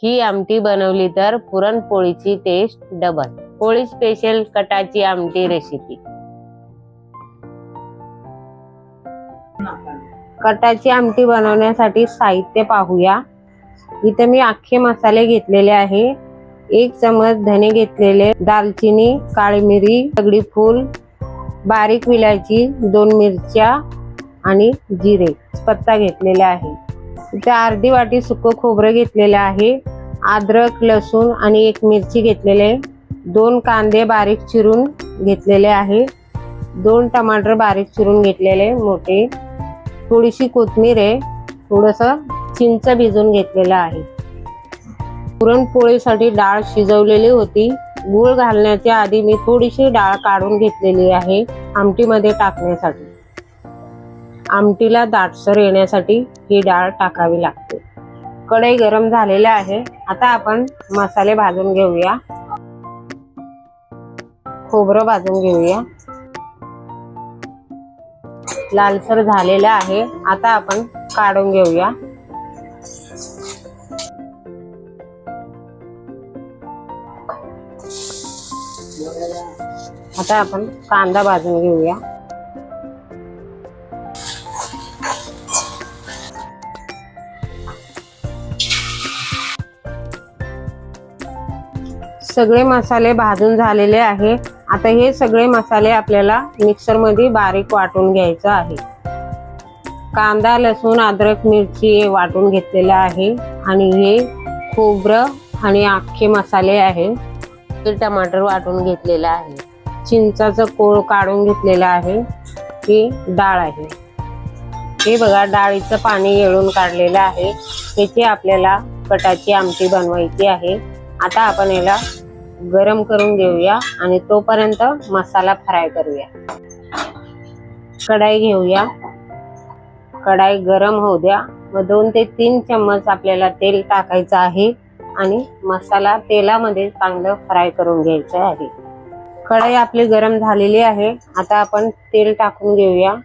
ही आमटी बनवली तर पुरणपोळीची टेस्ट डबल। पोळी स्पेशल कटाची आमटी रेसिपी। कटाची आमटी बनवण्यासाठी साहित्य पाहूया। इथे मी अख्खे मसाले घेतलेले आहे। 1 चमच धने घेतलेले, दालचिनी, काळी मिरी, दगडी फूल, बारीक विलायची, 2 मिरच्या आणि जिरे पत्ता घेतलेला आहे। इथे अर्धी वाटी सुकं खोबरं घेतलेलं आहे। अद्रक, लसूण आणि 1 मिरची घेतलेले, 2 कांदे बारीक चिरून घेतलेले आहे, 2 टमाटर बारीक चिरून घेतलेले मोठे, थोडीशी कोथिंबीर आहे, थोडंसं चिंच भिजवून घेतलेलं आहे। पुरणपोळीसाठी डाळ शिजवलेली होती। गूळ घालण्याच्या आधी मी थोडीशी डाळ काढून घेतलेली आहे आमटीमध्ये टाकण्यासाठी। आमटीला दाटसर येण्यासाठी ही डाळ टाकावी लागते। कढई गरम झालेली आहे। आता आपण मसाले भाजून घेऊया। खोबरं भाजून घेऊया। लालसर झालेलं आहे। आता आपण काढून घेऊया। आता आपण कांदा भाजून घेऊया। सगळे मसाले भाजून झालेले आहे। आता हे सगळे मसाले आपल्याला मिक्सर मध्ये बारीक वाटून घ्यायचं आहे। कांदा, लसूण, अद्रक, मिरची वाटून घेतलेला आहे आणि हे खोबरं आणि अख्खे मसाले आहे। हे टमाटर वाटून घेतलेला आहे। चिंचाचं कोळ काढून घेतलेला आहे। ही डाळ आहे। हे बघा, डाळीचं पाणी येळून काढलेलं आहे। याची आपल्याला कटाची आमटी बनवायची आहे। आता आपण याला गरम करून घेऊया आणि तोपर्यंत मसाला फ्राय करूया। कढाई घेऊया। कढाई गरम होऊ द्या व 2 ते 3 चम्मच आपल्याला तेल टाकायचं आहे आणि मसाला तेलामध्ये चांगलं फ्राय करून घ्यायचं आहे। कढाई आपली गरम झालेली आहे। आता आपण तेल टाकून घेऊया।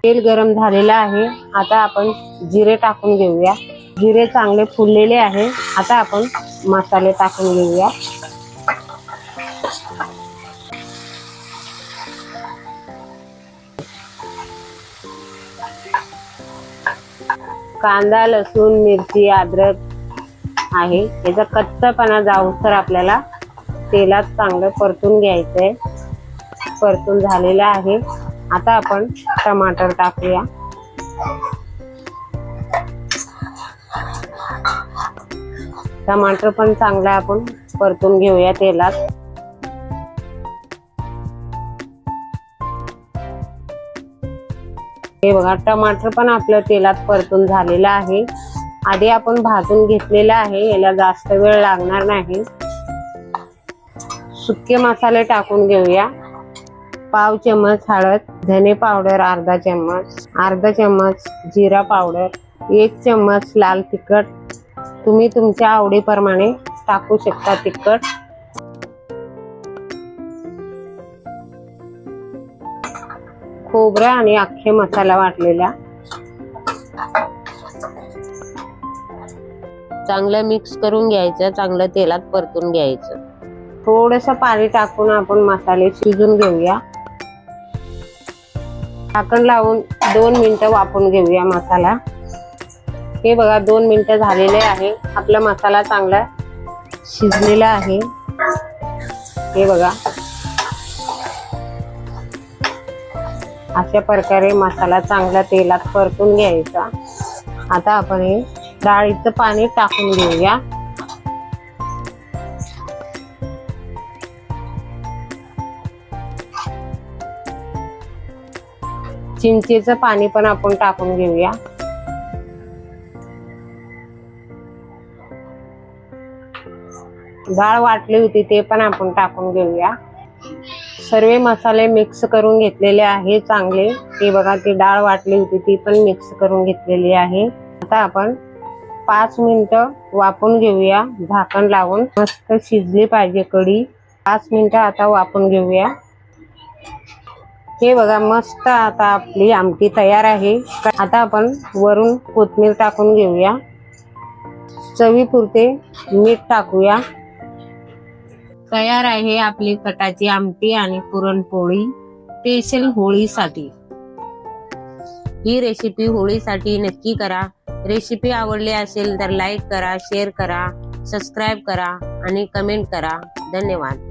तेल गरम झालेलं आहे। आता आपण जिरे टाकून घेऊया। जिरे चांगले फुललेले आहे। आता आपण मसाले टाकून घेऊया। कांदा, लसूण, मिरची, अद्रक आहे, याचा कच्चापणा जाऊस्तर आपल्याला तेलात चांगलं परतून घ्यायचंय। परतून झालेलं आहे। आता आपण टमाटर टाकूया। टमाटर पण चांगला आपण परतून घेऊया तेलात। हे बघा, टमाटर पण आपलं तेलात परतून झालेलं आहे। आधी आपण भाजून घेतलेलं आहे, याला जास्त वेळ लागणार नाही। सुके मसाले टाकून घेऊया। पाव चम्मच हळद, धने पावडर अर्धा चम्मच जिरा पावडर, 1 चम्मच लाल तिखट, तुम्ही तुमच्या आवडीप्रमाणे टाकू शकता तिखट, खोबरं आणि अख्खे मसाला वाटलेला चांगलं मिक्स करून घ्यायचं। चांगलं तेलात परतून घ्यायचं। थोडंसं पाणी टाकून आपण मसाले शिजून घेऊया। झाकण लावून 2 मिनिटं वाफवून घेऊया मसाला। हे बघा, 2 मिनिटं झालेले आहे। आपला मसाला चांगला शिजलेला आहे। हे बघा, अशा प्रकारे मसाला चांगला तेलात परतून घ्यायचा। आता आपण हे डाळीचं पाणी टाकून घेऊया। चिंचेचं पाणी पण आपण टाकून घेऊया। डाळ वाटली होती ते पण आपण टाकून घेऊया। सर्व मसाले मिक्स करून घेतलेले आहे चांगले। हे बघा, ती डाळ वाटली होती ती पण मिक्स करून घेतलेली आहे। आता आपण 5 मिनिटं वाफवून घेऊया झाकण लावून। मस्त शिजली पाहिजे कढी। 5 मिनिटं आता वाफवून घेऊया। हे बघा मस्त आता आपली आमटी तयार आहे। आता आपण वरून कोथिंबीर टाकून घेऊया, चवीपुरते मीठ टाकूया। तयार आहे आपली कटाची आमटी आणि पुरणपोळी स्पेशल होळीसाठी। ही रेसिपी होळीसाठी नक्की करा। रेसिपी आवडली असेल तर लाईक करा, शेअर करा, सबस्क्राईब करा आणि कमेंट करा। धन्यवाद।